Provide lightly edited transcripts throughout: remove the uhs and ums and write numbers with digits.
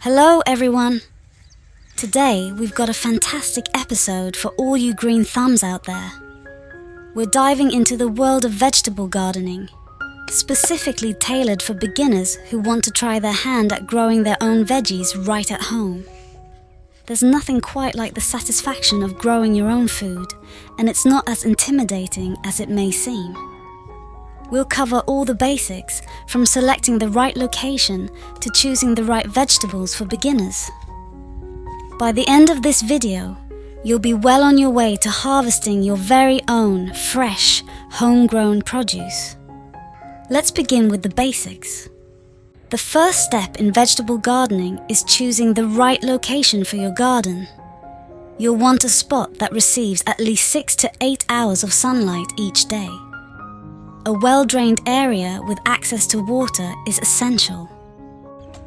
Hello everyone! Today we've got a fantastic episode for all you green thumbs out there. We're diving into the world of vegetable gardening, specifically tailored for beginners who want to try their hand at growing their own veggies right at home. There's nothing quite like the satisfaction of growing your own food, and it's not as intimidating as it may seem. We'll cover all the basics, from selecting the right location to choosing the right vegetables for beginners. By the end of this video, you'll be well on your way to harvesting your very own fresh, homegrown produce. Let's begin with the basics. The first step in vegetable gardening is choosing the right location for your garden. You'll want a spot that receives at least 6 to 8 hours of sunlight each day. A well-drained area with access to water is essential.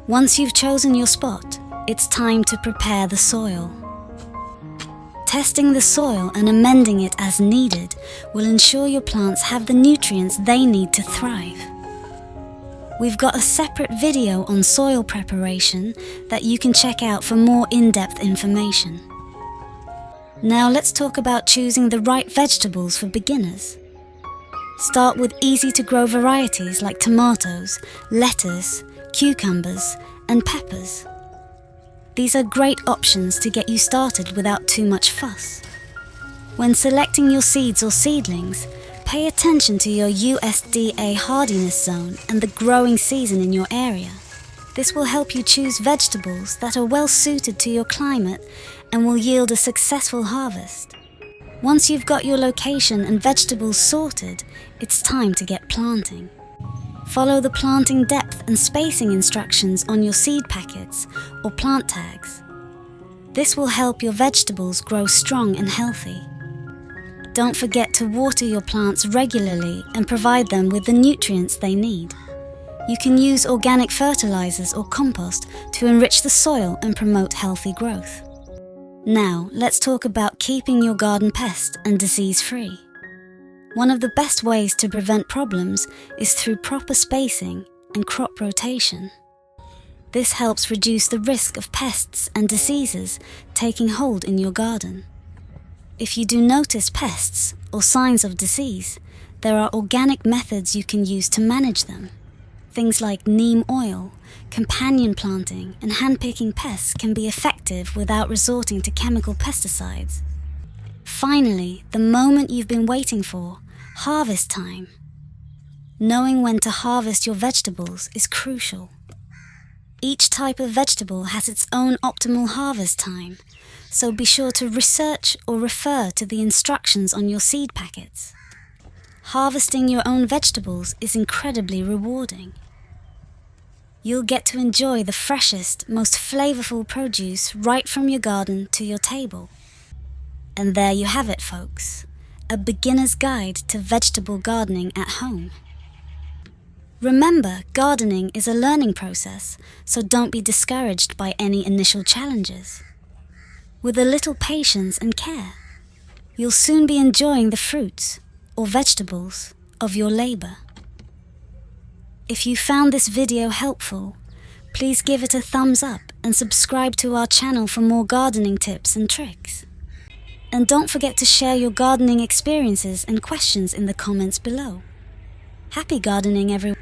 Once you've chosen your spot, it's time to prepare the soil. Testing the soil and amending it as needed will ensure your plants have the nutrients they need to thrive. We've got a separate video on soil preparation that you can check out for more in-depth information. Now let's talk about choosing the right vegetables for beginners. Start with easy-to-grow varieties like tomatoes, lettuce, cucumbers, and peppers. These are great options to get you started without too much fuss. When selecting your seeds or seedlings, pay attention to your USDA hardiness zone and the growing season in your area. This will help you choose vegetables that are well suited to your climate and will yield a successful harvest. Once you've got your location and vegetables sorted, it's time to get planting. Follow the planting depth and spacing instructions on your seed packets or plant tags. This will help your vegetables grow strong and healthy. Don't forget to water your plants regularly and provide them with the nutrients they need. You can use organic fertilizers or compost to enrich the soil and promote healthy growth. Now, let's talk about keeping your garden pest and disease-free. One of the best ways to prevent problems is through proper spacing and crop rotation. This helps reduce the risk of pests and diseases taking hold in your garden. If you do notice pests or signs of disease, there are organic methods you can use to manage them. Things like neem oil, companion planting, and handpicking pests can be effective without resorting to chemical pesticides. Finally, the moment you've been waiting for, harvest time. Knowing when to harvest your vegetables is crucial. Each type of vegetable has its own optimal harvest time, so be sure to research or refer to the instructions on your seed packets. Harvesting your own vegetables is incredibly rewarding. You'll get to enjoy the freshest, most flavorful produce right from your garden to your table. And there you have it, folks, a beginner's guide to vegetable gardening at home. Remember, gardening is a learning process, so don't be discouraged by any initial challenges. With a little patience and care, you'll soon be enjoying the fruits or vegetables of your labor. If you found this video helpful, please give it a thumbs up and subscribe to our channel for more gardening tips and tricks. And don't forget to share your gardening experiences and questions in the comments below. Happy gardening, everyone!